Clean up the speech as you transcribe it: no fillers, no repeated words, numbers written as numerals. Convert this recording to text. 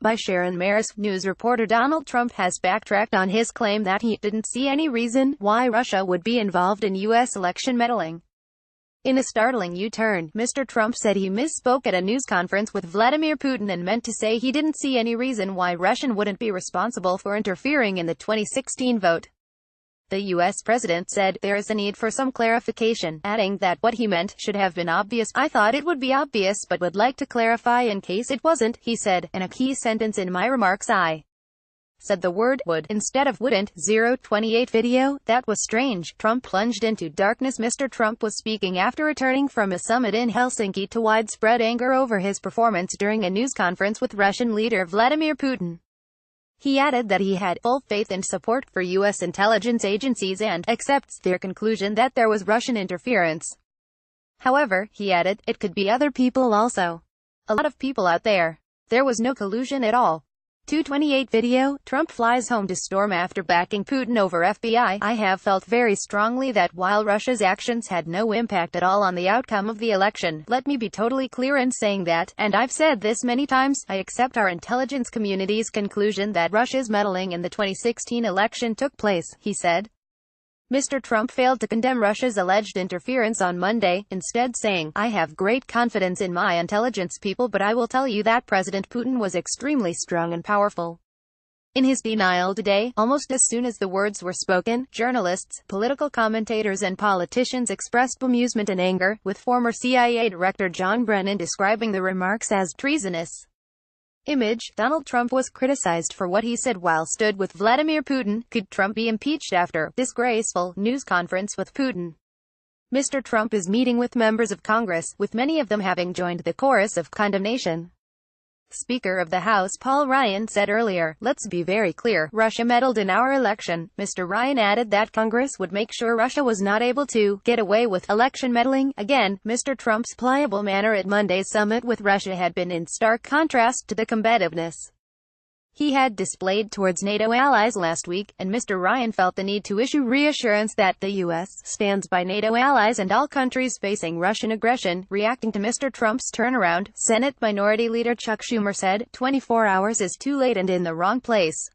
by Sharon Maris. News reporter Donald Trump has backtracked on his claim that he didn't see any reason why Russia would be involved in U.S. election meddling. In a startling U-turn, Mr. Trump said he misspoke at a news conference with Vladimir Putin and meant to say he didn't see any reason why Russia wouldn't be responsible for interfering in the 2016 vote. The U.S. president said, "There is a need for some clarification," adding that what he meant should have been obvious. "I thought it would be obvious but would like to clarify in case it wasn't," he said. "In a key sentence in my remarks I said the word would instead of wouldn't." 028 video. That was strange. Trump plunged into darkness. Mr. Trump was speaking after returning from a summit in Helsinki to widespread anger over his performance during a news conference with Russian leader Vladimir Putin. He added that he had full faith and support for U.S. intelligence agencies and accepts their conclusion that there was Russian interference. However, he added, it could be other people also. A lot of people out there. There was no collusion at all. 228 video. Trump flies home to storm after backing Putin over FBI. "I have felt very strongly that while Russia's actions had no impact at all on the outcome of the election, let me be totally clear in saying that, and I've said this many times, I accept our intelligence community's conclusion that Russia's meddling in the 2016 election took place," he said. Mr. Trump failed to condemn Russia's alleged interference on Monday, instead saying, "I have great confidence in my intelligence people, but I will tell you that President Putin was extremely strong and powerful." In his denial today, almost as soon as the words were spoken, journalists, political commentators and politicians expressed bemusement and anger, with former CIA Director John Brennan describing the remarks as treasonous. Image. Donald Trump was criticized for what he said while stood with Vladimir Putin. Could Trump be impeached after disgraceful news conference with Putin? Mr. Trump is meeting with members of Congress, with many of them having joined the chorus of condemnation. Speaker of the House Paul Ryan said earlier, "Let's be very clear, Russia meddled in our election." Mr. Ryan added that Congress would make sure Russia was not able to get away with election meddling again. Mr. Trump's pliable manner at Monday's summit with Russia had been in stark contrast to the combativeness he had displayed towards NATO allies last week, and Mr. Ryan felt the need to issue reassurance that the U.S. stands by NATO allies and all countries facing Russian aggression. Reacting to Mr. Trump's turnaround, Senate Minority Leader Chuck Schumer said, "24 hours is too late and in the wrong place."